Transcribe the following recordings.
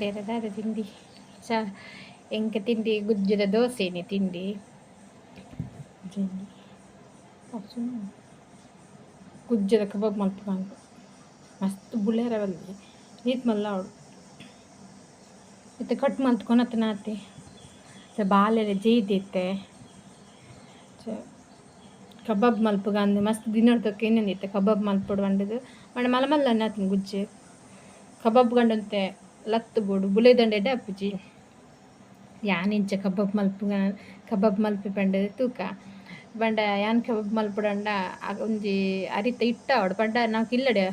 ಮಾಡಿರೋದು ಅದು ತಿಂಡಿ ಎಂಕ ತಿಂಡಿ ಗುಜ್ಜದ ದೋಸೆನೆ ತಿಂಡಿ ಗುಜ್ಜದ ಕಬಾಬ್ ಮಲ್ಪುಂಡು ಮಸ್ತ್ ಬುಳೆರ ಬಲ್ಲಿ ನೀತ್ ಮಲ್ಲ ಅವಳು ಮತ್ತೆ ಕಟ್ ಮಲ್ತ್ಕೊನತ್ತ ನಾತೆ ಬಾಲೆಲ್ಲ ಜೈದಿತ್ತೆ ಕಬಾಬ್ ಮಲ್ಪುಗ ಅಂದು ಮಸ್ತ್ ದಿನಡ್ದಕ್ಕೆ ಏನೇನಿತ್ತೆ ಕಬಾಬ್ ಮಲ್ಪೊಡು ಅಂಡದು ಮಣ್ಣ ಮಲಮಲ್ಲ ನಾತಿನ ಗುಜ್ಜೆ ಕಬಾಬ್ ಗಂಡಂತೆ ಲತ್ತು ಬೋಡು ಬುಲೆದಂಡೆ ಅಪ್ಪುಜಿ ಯಾನಿಂಚ ಕಬಾಬ್ ಮಲ್ಪಿ ಪಂಡ ತೂಕ ಬಂಡ ಯಾನ್ ಕಬಾಬ್ ಮಲ್ಪುಡಂಡ ಒಂಜಿ ಅರಿತ ಇಟ್ಟ ಅವಡು ಪಂಡ ನಾವು ಕಿಲ್ಲಡೆ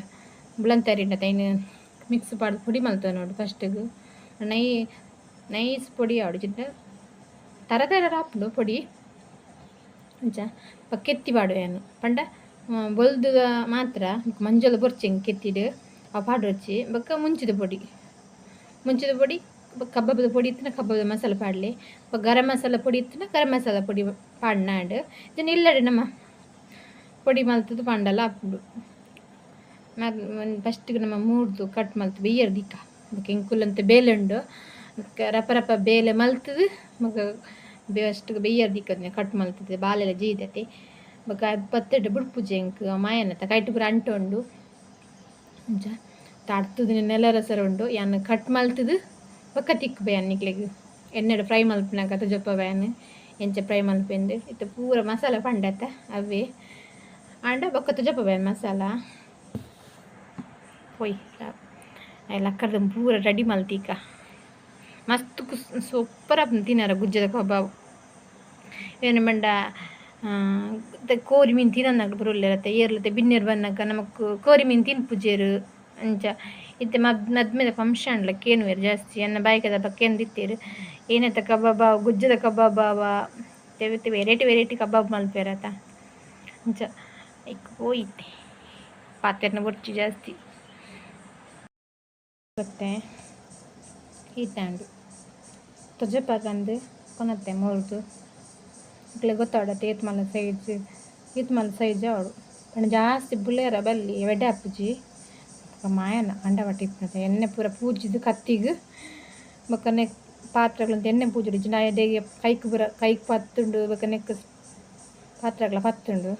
ಬುಳಂತರಿನ ತೈನು ಮಿಕ್ಸ್ ಪಾಡ್ದು ಪುಡಿ ಮಲ್ತವ ನೋಡು ಫಸ್ಟಿಗೆ ನೈಸ್ ಪೊಡಿ ಅವಡು ಚಿಂತ ತರ ರಾಪುಂಡು ಪೊಡಿ ಅಂಚ ಕೆತ್ತಿ ಪಾಡುವೆನು ಪಂಡ ಬೊಲ್ದು ಮಾತ್ರ ಮಂಜಲ್ ಬೊರ್ಚೆಂಗೆ ಕೆತ್ತಿಡು ಆ ಪಾಡು వచ్చి ಬೊಕ್ಕ ಮುಂಚಿದ ಪೊಡಿ ಕಬಾಬದ ಪೊಡಿ ಇತ್ತಿನ ಕಬಾಬದ ಮಸಾಲ ಪಾಡಲಿ ಗರಂ ಮಸಾಲ ಪೊಡಿ ಇತ್ತಿನ ಗರಂ ಮಸಾಲ ಪೊಡಿ ಪಾಡ್ನಾಡು ಇದನ್ನ ಇಲ್ಲಡೆ ನಮ್ಮ ಪೊಡಿ ಮಲ್ತದ್ದು ಪಂಡಲ ಹಾಪುಂಡು ಫಸ್ಟಿಗೆ ನಮ್ಮ ಮೂರ್ದು ಕಟ್ ಮಲ್ತು ಬೇಯರ್ ದಿಕ್ಕ ಅದಕ್ಕೆ ಎಂಕುಲ್ಲಂತ ಬೇಲೆ ಉಂಡು ರಪ ಬೇಲೆ ಮಲ್ತದು ಮಗ ಅಷ್ಟಿಗೆ ಬೇಯರ್ ದಿಕ್ಕದ ಕಟ್ ಮಲ್ತದೆ ಬಾಲೆಲ್ಲ ಜೀದತೆ ಬೊಕ್ಕ ಪತ್ತೆಡ್ಡು ಬುಡ್ಪುಜೆ ಎಂಕ್ ಮಾಯನತ್ತ ಕೈಟ್ ಪೂರ ಅಂಟೊಂಡು ಅಂಚ ತಡ್ತದ ನೆಲರಸರ ಉಂಡು ಯಾನ್ ಕಟ್ ಮಲ್ತದು ಬೊಕ್ಕ ತಿಕ್ಕಬೇ ಅನ್ನಿಕ್ಲೆಗ್ ಎಣ್ಣೆಡು ಫ್ರೈ ಮಲ್ಪಿನಾಗ ತುಜಪ್ಪ ಬ್ಯಾನ್ ಎಂಚ ಫ್ರೈ ಮಲ್ಪೆಂದು ಇತ್ತು ಪೂರ ಮಸಾಲ ಪಂಡತ್ತ ಅವೇ ಆಂಡ ಬೊಕ್ಕ ತುಜಪ್ಪ ಬ್ಯಾನ್ ಮಸಾಲ ಪೊಯ್ ಲಕ್ಕರ್ದ ಪೂರ ರೆಡಿ ಮಲ್ತೀಕ ಮಸ್ತ್ ಸೂಪರ್ ಆಪುಂಡು ತಿನ್ನಾರ ಗುಜ್ಜದ ಕಬಾಬ್ ಏನು ಮಂಡ ಕೋರಿ ಮೀನು ತಿನ್ನೋನಾಗ ಬರುಲ್ಲೆರತ್ತೆ ಏರ್ಲತ್ತೆ ಬಿನ್ನೆರ್ ಬನ್ನಕ ನಮಕ್ ಕೋರಿ ಮೀನು ತಿನ್ಪುಜೇರು ಅಂಚ ಇತ್ತೆ ಮದ್ಮೆದ ಫಂಕ್ಷನ್ಲ ಕೇನುವೆರು ಜಾಸ್ತಿ ಎನ್ನ ಬಾಯ್ಕದ ಬಕ್ಕೆಂದಿತ್ತೇರು ಏನತ್ತ ಕಬಾಬ ಗುಜ್ಜದ ಕಬಾಬ ವೆರೈಟಿ ಕಬಾಬ್ ಮಲ್ಪೆರತ ಅಂಚ ಇಕ್ಕ ಹೋಯ್ತೆ ಪಾತೆರ್ನ ಬೊರ್ಚಿ ಜಾಸ್ತಿ ಗೊತ್ತೆ ಈತಾಂಡು ತುಜಪಾಕಂದು ಕೊನತ್ತೆ ಮೊರ್ದು ಇಕ್ಲೆ ಗೊತ್ತಾಡತ್ತೆ ಏತ್ಮಲ ಸೈಜ್ ಅವಳು ಪಂಡ ಜಾಸ್ತಿ ಬುಲೆರ ಬಲ್ಲಿ ಎಡೆ ಅಪ್ಪುಜಿ ಮಾಯನ ಅಂಡವಟ್ಟಿ ಇಪ್ಪತ್ತೆ ಎಣ್ಣೆ ಪೂರ ಪೂಜಿದು ಕತ್ತಿಗೆ ಬೊಕ್ಕ ಪಾತ್ರೆಗಳಂತ ಎಣ್ಣೆ ಪೂಜುಡು ನಾ ಎಡೆಗೆ ಕೈಗೆ ಪತ್ತುಂಡು ಬೊಕ್ಕ ನೆಕ್ ಪಾತ್ರೆಗಳ ಪತ್ತುಂಡು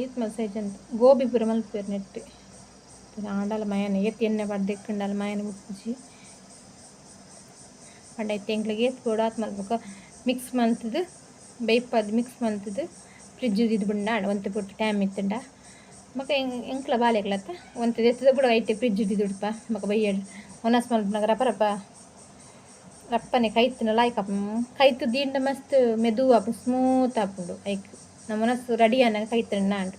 ಏತ್ಮಲ ಸೈಜ್ ಅಂತ ಗೋಬಿ ಪೂರ ಮಲ್ಪೇರು ನೆಟ್ಟು ಆಂಡಲ ಮಯನ ಎಣ್ಣೆ ಪಡ್ದು ಎಕ್ಕಂಡಲ ಮಯನ ಉಪ್ಪುಜಿ ಪಂಡ ಐತೆ ಎಂಕ್ಲೆಗೆ ಏತ್ ಬೋಡು ಆತ್ ಮಲ್ಪಕ ಮಿಕ್ಸ್ ಮಲ್ತದು ಬೈಪದು ಮಿಕ್ಸ್ ಮಲ್ತದು ಫ್ರಿಡ್ಜ್ ಇದು ಬಿಂಡ ಒಂತೆ ಪುಟ್ಟು ಟೈಮ್ ಇತ್ತಂಡ ಬೊಕ್ಕ ಎಂಕ್ಲ ಬಾಲೆಗ್ಲತ್ತ ಒಂತದ ಎತ್ತದ ಬಿಡ ಐತೆ ಫ್ರಿಡ್ಜ್ ಇದ್ದುಡುಪ ಬೊಕ್ಕ ಬೈಯಡ್ ಒನಸ್ ಮಲ್ಪನಾಗ ರಪ್ಪನೆ ಕೈತನ ಲಾಯ್ಕ ಕೈತು ದೀಂಡ ಮಸ್ತ್ ಮೆದು ಆಪುಂಡು ಸ್ಮೂತ್ ಆಪುಂಡು ಐಕ್ ನಮ್ಮ ಮನಸ್ಸು ರೆಡಿ ಆನಾಗ ಕೈತನ ನಾಂಡು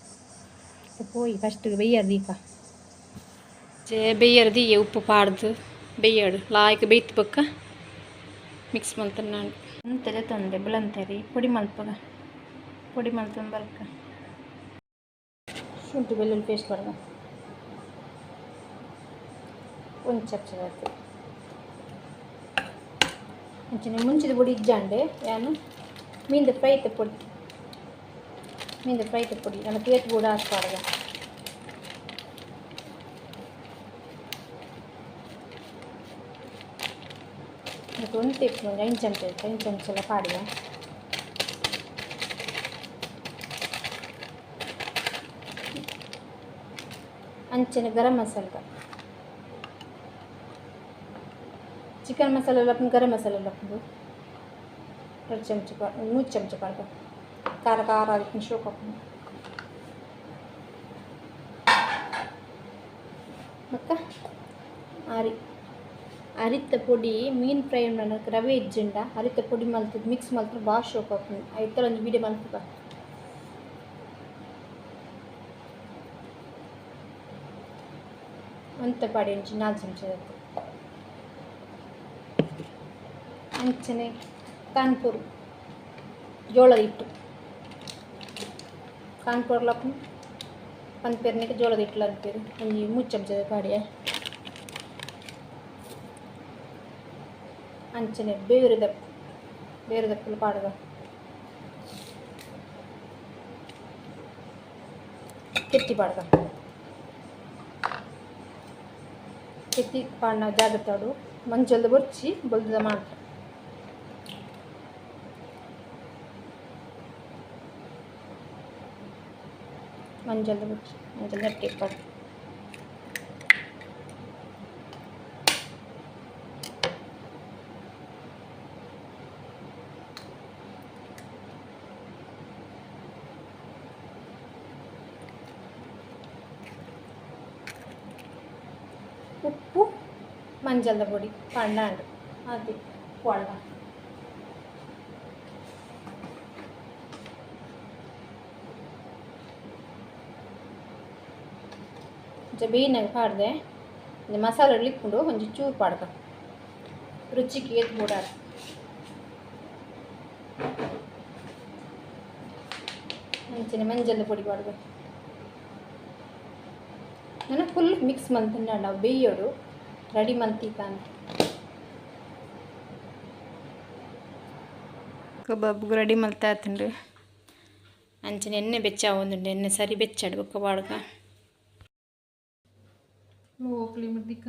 ಪೋಯಿ ಫಸ್ಟಿಗೆ ಬೆಯ್ಯರ್ ದೀಕ ಬೆಯ್ಯರ್ ದೀಯ ಉಪ್ಪು ಪಾಡ್ದು ಬೆಯ್ಯಡು ಲಾಯ್ಕ ಬೇಯ್ತು ಬೊಕ್ಕ ಮಿಕ್ಸ್ ಮಲ್ತನ ನಾನು ಅಂತೆಲ್ಲ ತೊಂದರೆ ಬುಳಂತರಿ ಪೊಡಿ ಮಲ್ಪಗ ಪೊಡಿ ಮಲ್ತೊಂದು ಬರ್ಕ ಶುಂಠಿ ಬೆಳ್ಳುಳ್ಳಿ ಪೇಸ್ಟ್ ಬರ್ಗ ಒಂದು ಚಮಚ ಅಂಚನೆ ಮುಂಚಿದ ಪೊಡಿ ಇಜ್ಜಾಂಡೆ ಯಾನು ಮೀನ್ದ ಫ್ರೈತ ಪೊಡಿ ನನ್ನ ಕೇತ್ ಕೂಡ ಹಾಕ್ಬಾರ್ದ ಅದಕ್ಕೆ ಒಂದು ಟೇಪ್ ಐದು ಚಮಚ ಎಲ್ಲ ಪಾಡಿಯ ಅಂಚನೆ ಗರಂ ಮಸಾಲ ಚಿಕನ್ ಮಸಾಲ ಲಪ್ಪು ಗರಂ ಮಸಾಲ ಲಪ್ಪು 2 ಚಮಚ 3 ಚಮಚ ಪಾಡ್ಕ ಖಾರ ಅದಕ್ಕೆ ಶೋಕ್ ಹಾಕೊಂಡು ಮತ್ತು ಅರಿತ ಪೊಡಿ ಮೀನು ಫ್ರೈ ಮಾಡೋಕೆ ರವೆ ಇಜ್ಜಂಡ ಅರಿತ ಪೊಡಿ ಮಲ್ತದ್ದು ಮಿಕ್ಸ್ ಮಲ್ತು ಭಾಳ ಶೋಕ್ ಹಾಕೊಂಡು ಐತಲ್ಲ ಒಂದು ವೀಡಿಯೋ ಮಲ್ತದ ಅಂತ ಪಾಡಿ ಅಂಚಿ 4 ಚಮಚ ಅಂಚನೆ ಕಾನ್ಪುರ್ ಜೋಳದ ಹಿಟ್ಟು ಕಾನ್ಪುರ್ ಲಪ್ಪು ಪನ್ಪೇರ್ನಿಗೆ ಜೋಳದ ಹಿಟ್ಟು ಲಂಪೇರು ಒಂದು 3 ಚಮಚದ ಪಾಡಿಯ ಅಂಚನೆ ಬೇರುದಪ್ಪಲು ಪಾಡುವ ಕೆತ್ತಿ ಪಾಡುವ ಕೆತ್ತಿ ಪಾಂಡ ಜಾಗ್ರತಾಡು ಮಂಚಲ್ದ ಬೊರ್ಚಿ ಬೊಲ್ದ ಮಾಡ್ತಾರೆ ಮಂಜಲ್ದ ಬೊರ್ಚಿ ಮಂಜಲ್ ನೆಟ್ಟಿ ಪಾಡು ఉప్పు మంజల పొడి పండాడు అది పొడ కొంచెం బీనగా పాడದೆ ఇది మసాలా లిక్కుండు కొంచెం చూరు పడక రుచికి ఏది పోడాలి మంచిగా మంజల పొడి పడదు ನಾನು ಫುಲ್ ಮಿಕ್ಸ್ ಮಾಡ್ತೀನಿ ನಾವು ಬೇಯೋಡು ರೆಡಿ ಮಾಡ್ತೀಕಾನೆ ಕಬಾಬ್ಗೆ ರೆಡಿ ಮಾಡ್ತಾ ಇರ್ತೀನಿ ಅಂಚಿನ ಎಣ್ಣೆ ಬೆಚ್ಚ ಒಂದುಂಡು ಎಣ್ಣೆ ಸರಿ ಬೆಚ್ಚಾಡು ಬೊಕ್ಕ ಬಾಡ್ಗ ಹೋಗ್ಲಿ ಮುದ್ದಿಕ್ಕ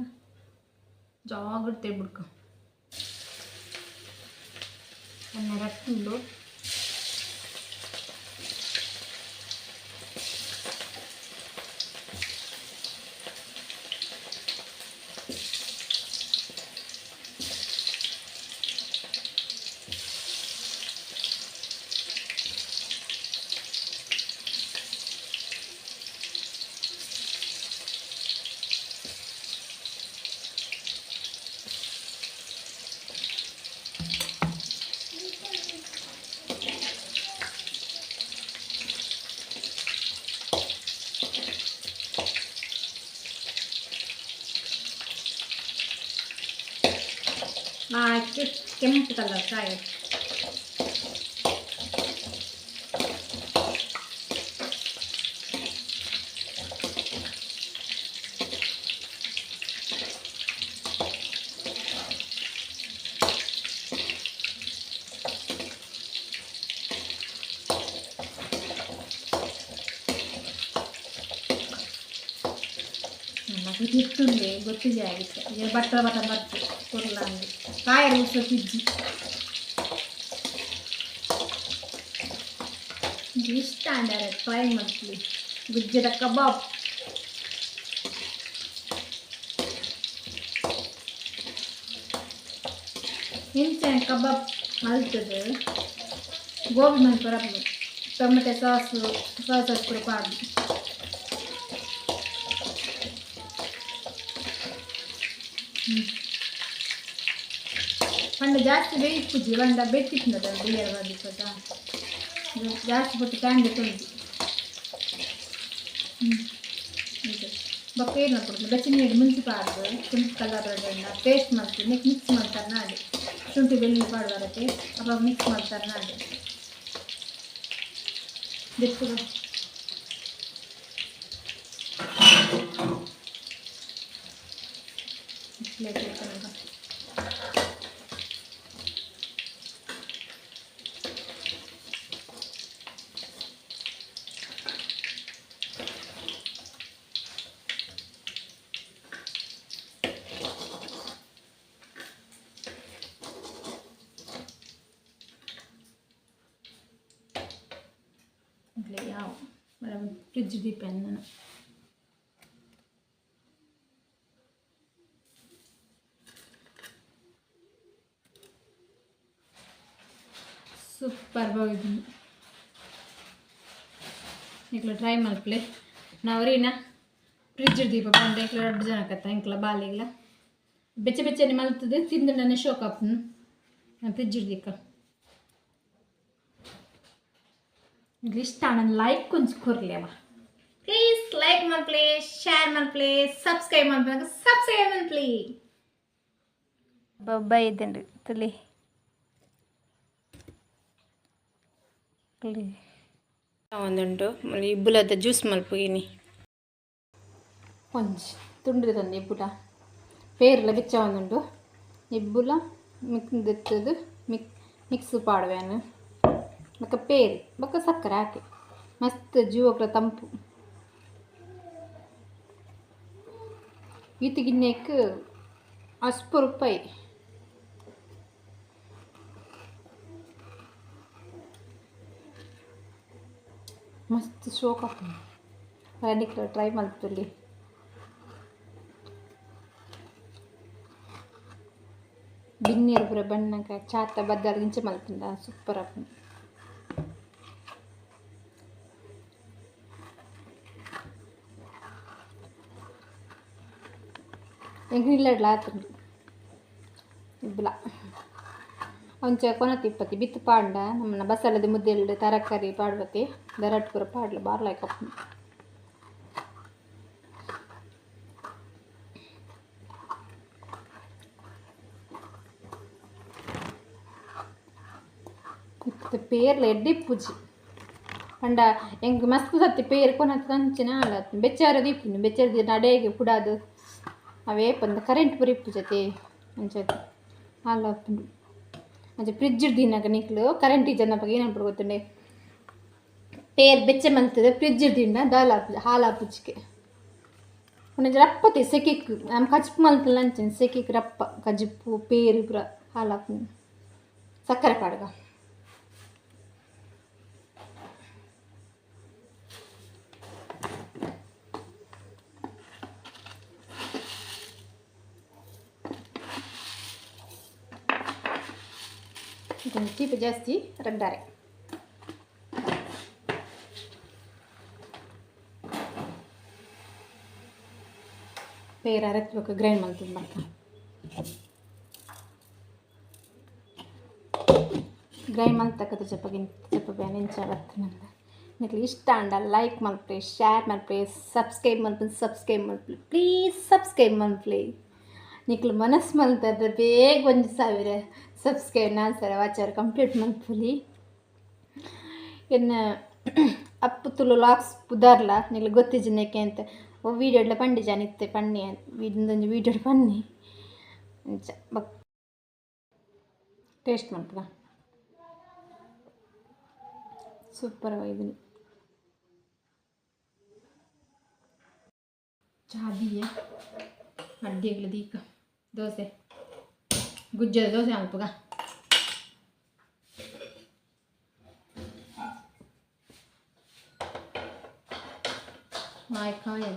ಜಾಗ್ರತೆ ಬಿಡ್ಕ ಎಣ್ಣೆ ರಟ್ಟುಂಡು ಕೆಂಪು ಕಲರ್ ಕಾಯಿ నాకు తిట్టుండే ಗೊತ್ತಿದೆ ಆಗಿತ್ತು ಈಗ ಬಟ್ಟ ಬರ್ತು ಕೊರ್ಲಾಂಗಿ ಕಾಯ ರೂಸ ತಿಜ್ಜಿ ಇಷ್ಟ ಅಂದರೆ ಟ್ರೈ ಮಾಡ್ತೀವಿ ಗುಜ್ಜದ ಕಬಾಬ್ ಹಿಂಸೆ ಕಬಾಬ್ ಮಲ್ತದೆ ಗೋಬಿ ಮಲ್ ಬರಬೇಕು ಟೊಮೆಟೊ ಸಾಸು ಕೂಡ ಪಾಡು ಪಂಡ ಜಾಸ್ತಿ ಬೇಯಿಸ್ಬಿಟ್ಟು ಬಂಡ ಬೆಟ್ಟಿಟ್ಟದ ಬೇಯರ್ ಬಂದಿಪ್ಪದ ಜಾಸ್ತಿ ಬಿಟ್ಟು ಕ್ಯಾಂಡಿ ತೊಂದು ಬೊಕ್ಕ ಏನು ಮಾಡ್ಕೊಡ್ತೀನಿ ಬೆಚ್ಚ ನೀರು ಮುಂಚೆ ಪಾಡ್ದು ಶುಂಠಿ ಕಲರ್ ಪೇಸ್ಟ್ ಮಾಡ್ತೀನಿ ಮಿಕ್ಸ್ ಮಾಡ್ತಾರೆ ನಾಳೆ ಶುಂಠಿ ಬೆಳ್ಳುಳ್ಳಿ ಪಾಡು ಬರುತ್ತೆ ಅವಾಗ ಮಿಕ್ಸ್ ಮಾಡ್ತಾರೆ ನಾಳೆ ಬೆಚ್ಚು ಯಾವ ಫ್ರಿಜ್ ದೀಪನ್ ನಾನು ಸೂಪರ್ ಬಾಗಿದ್ದೀನಿ ಇಕ್ಲ ಟ್ರೈ ಮಲ್ಪಲೆ ನಾವ್ರೀನ ಫ್ರಿಜ್ ದೀಪ ಬಂದು ಇಕ್ಲ 2 ಜನಕ್ಕತ್ತ ಇಂಕ್ಲ ಬಾಲಿಗ್ಲ ಬೆಚ್ಚ ಬೆಚ್ಚನೆ ಮಲ್ತದೆ ತಿಂದು ನನ್ನ ಶೋಕಪ್ಪನು ಫ್ರಿಜ್ ದೀಕ ಇಷ್ಟ ನನ್ನ ಲೈಕ್ ಕೊಂಚ ಕೊರ್ಲೇವ ಪ್ಲೀಸ್ ಲೈಕ್ ಮಾಡ್ಪ್ಲೇ ಶೇರ್ ಮಾಡ್ಪ್ಲೇ ಸಬ್ಸ್ಕ್ರೈಬ್ ಮಾಡ್ಬೇಕು ಸಬ್ಸ್ಕ್ರೈಬ್ ಮಾಡ್ಪ್ಲೇ ಬಬ್ಬ ಇದ್ದಂಡು ತುಲಿ ಒಂದುಂಟು ಇಬ್ಬುಲದ ಜ್ಯೂಸ್ ಮಲ್ಪುಗಿನಿ ಕೊಂಚ ತುಂಡ್ರಿ ತಂದು ಇಬ್ಬುಲ ಪೇರ್ಲ ಬೆಚ್ಚ ಒಂದುಂಟು ಇಬ್ಬುಲ ಮಿಕ್ಸ್ ಮಿಕ್ಸ್ ಪಾಡುವೆನು ಬೊಕ್ಕ ಪೇರು ಬೊಕ್ಕ ಸಕ್ಕರೆ ಹಾಕಿ ಮಸ್ತ್ ಜೀವಕ್ಲ ತಂಪು ಈತ ಗಿನ್ನೆಕ್ 80 ರೂಪಾಯಿ. ಮಸ್ತ್ ಶೋಕ್ ಆಗ್ತದೆ ಟ್ರೈ ಮಾಡ್ತೀವಿ. ಬಿನ್ನೀರು ಪೂರ ಬಣ್ಣಕ್ಕೆ ಚಾತ ಬದ್ದಾರ ಇಂಚೆ ಮಲ್ಪುಂಡ ಸೂಪರ್ ಆಗ್ತದೆ. ಎಂಗ್ರಿಲ್ಲಡ್ಲ ಆತುಂಡು ಇಬ್ಬಲ ಒಂಚ ಕೊನತಿಪ್ಪತಿ ಬಿತ್ತು ಪಾಂಡ ನಮ್ಮನ್ನ ಬಸಳೆದ ಮುದ್ದೆಲ್ಡು ತರಕಾರಿ ಪಾಡ್ಬತಿ ದರಟ್ ಪೂರ ಪಾಡ್ಲ ಬಾರ್ಲಾಯ್ಕ ಕಪ್ಪು. ಇಪ್ಪತ್ತು ಪೇರ್ಲ ಎಡ್ಡೆ ಪೂಜಿ ಪಂಡ ಎಂಗ್ ಮಸ್ತ್ ಸತ್ತಿ ಪೇರು ಕೊನತ್ತು ತಂಚಿನ ಆಲತ್ತು ಬೆಚ್ಚಾರ ದೀಪುಂಡು ಬೆಚ್ಚಾರ ನಡೆಗೆ ಕುಡಾದು ಅವೇ ಪಂದ ಕರೆಂಟ್ ಪೂರ ಇಪ್ಪುಜತೆ ಅಂಚದು ಹಾಲಪ್ಪುಂಡು. ಅಂಚೆ ಫ್ರಿಡ್ಜ್ ದಿನಾಗ ನಿಕ್ಲು ಕರೆಂಟ್ ಇಜ್ಜನಪ್ಪ ಏನಪ್ಪ ಗೊತ್ತುಂಡೆ ಪೇರ್ ಬೆಚ್ಚ ಮಲ್ತದೆ ಫ್ರಿಡ್ಜ್ ದಿಂಡ ದಾಲ್ ಹಾಪುಜಿ ಹಾಲು ಹಾಪುಜಿಗೆ ಒಂದೊಂದು ರಪ್ಪತೆ ಸೆಕೆಕ್ಕು ನಮ್ಮ ಕಜ್ಪು ಮಲ್ತಲ್ಲ ಅಂಚೆ ಸೆಕೆಕ್ ರಪ್ಪ ಕಜ್ಪು ಪೇರು ಪೂರ ಹಾಲು ಹಾಪುಂಡು ಸಕ್ಕರೆ ಪಾಡ್ಗ. ಚೀಪ ಜಾಸ್ತಿ ರಗ್ದಾರೆ ಪೇರ ಅರತ್ಬೇಕು ಗ್ರೈಂಡ್ ಮಾಡ್ತೀನಿ ಬರ್ತಾ ಗ್ರೈಂಡ್ ಮಾಡ್ತಕ್ಕಂಥ ಚಪ್ಪ ನೆಂಚ ಬರ್ತೀನಂದ ನಿಮಗೆ ಇಷ್ಟ ಅಂಡ ಲೈಕ್ ಮಲ್ಪೆ ಶೇರ್ ಮಲ್ಪೆ ಸಬ್ಸ್ಕ್ರೈಬ್ ಮಲ್ಪೆ ಪ್ಲೀಸ್ ಸಬ್ಸ್ಕ್ರೈಬ್ ಮಲ್ಪೆ ನಿಕ್ಲು ಮನಸ್ಸು ಮಲ್ತದ ಬೇಗ 1,000 ಸಬ್ಸ್ಕ್ರೈಬ್ ನಾನು ಸರ ವಾಚರ್ ಕಂಪ್ಲೀಟ್ ಮಲ್ಪುಲಿ ಇನ್ನು ಅಪ್ಪು ತುಳು ಲಾಕ್ಸ್ ಪುದಾರ್ಲ ನಿಕ್ಲು ಗೊತ್ತಿಜ್ಜನಕ್ಕೆ ಅಂತ ಓ ವೀಡಿಯೋಡ್ಲ ಪಂಡಿ ಜಾನಿತ್ತೆ ಪಣ್ಣಿ ಇದೊಂದು ವೀಡಿಯೋಡ್ ಪನ್ನಿ ಅಂಚ ಬಕ್ ಟೇಸ್ಟ್ ಮಾಡ್ತದ ಸೂಪರ್ವಾಗಿದ್ದೀನಿ. ಚಾದಿಯೇ ಅಡ್ಡಿಗ್ಲ ದೀಕ ದೋಸೆ ಗುಜ್ಜದ ದೋಸೆ ಅಲ್ಪಗ ಕಾಯಿ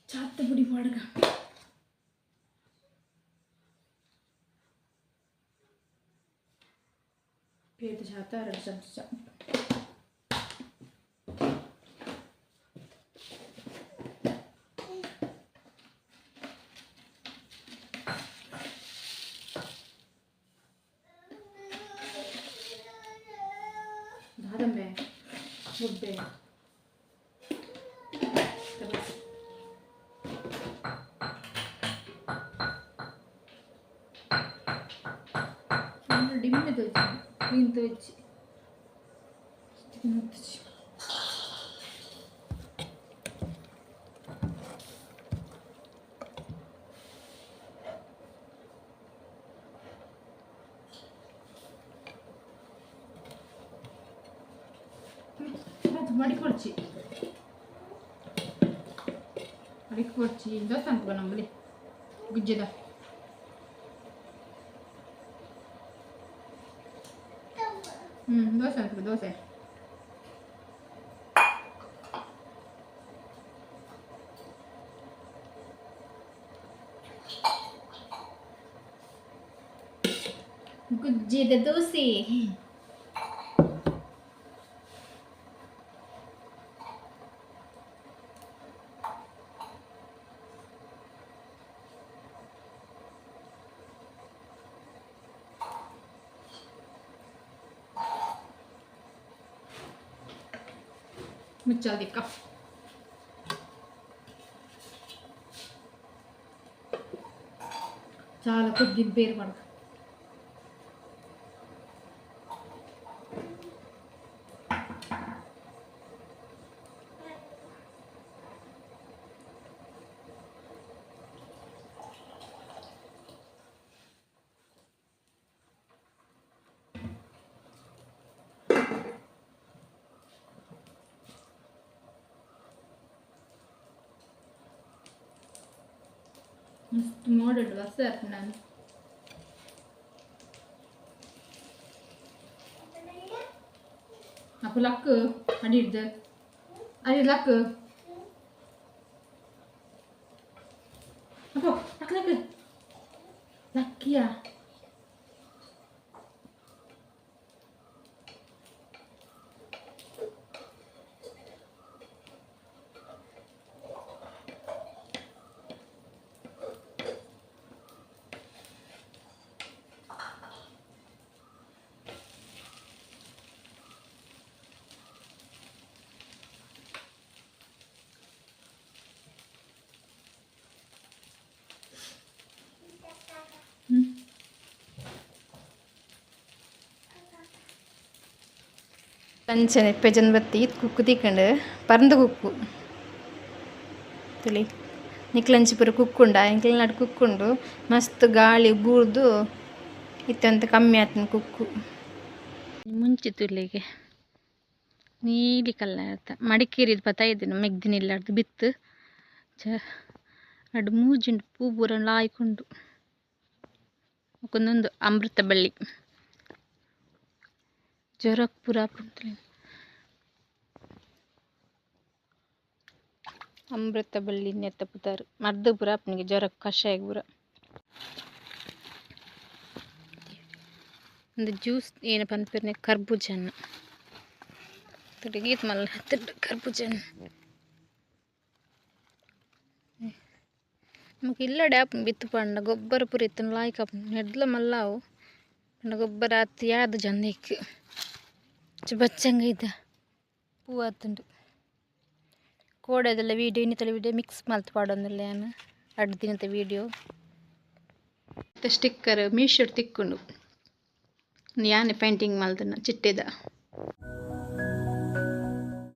ಚಾತ್ತ ಪುಡಿ ಪಾಡ್ಗ ಪೇಟ ಚಾತ 2 ಚಮಚ ದಾದಂಬೆ ಮುದ್ದೆ ಡಿಮ್ಮೆ ತೋಚಿ ಕ್ಲೀನ್ ತೋಚಿ ಮಡಿಕೊಡ್ಚಿ ದೋಸೆ ಅನ್ಕೋ ನಮ್ಮಲ್ಲಿ ಗುಜ್ಜದ ದೋಸೆ ಅನ್ಕೋ ದೋಸೆ ಗುಜ್ಜದ ದೋಸೆ ಮುಚ್ಚಾದಿಕ್ಕ చాలా కొద్దిగా ಬೇರು ಮಾಡ್ಕ ಮಸ್ತ್ ಮೋಡಡ್ ವಸ ನಾನು ಅಪ್ಪ ಲಕ್ ಅಡಿಡ್ದು ಅಡಿ ಲಕ್ ಅಪ್ಪ ಲಕ್ ಲಕ್ ಲಕ್ಕಿಯಾ ಅಂಚನೆ ಪೆಜನ್ ಬತ್ತಿ ಕುಕ್ಕು ತಿಕ್ಕಂಡು ಪರಂದ ಕುಕ್ಕು ತಿಳಿ ನಿಕ್ಲಂಚಿ ಪೂರ ಕುಕ್ಕುಂಡ ಎಂಕ್ಲ ನಡು ಕುಕ್ಕುಂಡು ಮಸ್ತ್ ಗಾಳಿ ಬೂರ್ದು ಇತ್ತಂತ ಕಮ್ಮಿ ಆತನ ಕುಕ್ಕು ಮುಂಚೆ ತುಳಿಗೆ ನೀಲಿ ಕಲ್ಲರ್ತ ಮಡಿಕೇರಿದು ಪತ ಇದ್ದೇನೆ ಮೆಗ್ದಿನಿಲ್ಲಾರ್ದು ಬಿತ್ತು ಅಡು ಮೂಜಿಂಡು ಪೂ ಪೂರ ಲಾಯ್ಕೊಂಡು ಒಂದೊಂದು ಅಮೃತ ಬಳ್ಳಿ ಜ್ವರಕ್ಕೆ ಪೂರ ಅಮೃತ ಬಳ್ಳಿ ನೆತ್ತ ಪುತಾರು ಮರ್ದು ಪೂರ ಅಪ್ಪನಿಗೆ ಜ್ವರಕ್ಕೆ ಕಷಾಯ ಪೂರ ಒಂದು ಜ್ಯೂಸ್ ಏನು ಪನ್ಪಿರ್ನೆ ಕರ್ಬೂಜನ್ನ ಗೀತ್ ಮಲ್ಲ ಹತ್ತಿರ ಕರ್ಬೂಜನ್ನ ನಮಗೆ ಇಲ್ಲ ಡ್ಯಾಪ್ ಬಿತ್ತು ಪಂಡ ಗೊಬ್ಬರ ಪೂರ ಇತ್ತು ಲಾಯ್ಕ ನೆಡ್ಲ ಮಲ್ಲಾವು ಪಂಡ ಗೊಬ್ಬರ ಆತು ಯಾವ್ದು ಜಂದ ಇಕ್ಕು ಬಚ್ಚಂಗ ಇದ್ದ ಹೂ ಆತುಂಡು ಕೋಡದೆಲ್ಲ ವೀಡಿಯೋ ಇನ್ನಿತಲ ವೀಡಿಯೋ ಮಿಕ್ಸ್ ಮಲ್ತು ಪಾಡೊಂದಿಲ್ಲ ನಾನು ಅಡ್ಡು ದಿನದ ವೀಡಿಯೋ ಸ್ಟಿಕ್ಕರ್ ಮೀಶೋ ತಿಕ್ಕೊಂಡು ಯಾನೆ ಪೇಂಟಿಂಗ್ ಮಲ್ತನ ಚಿಟ್ಟೆದ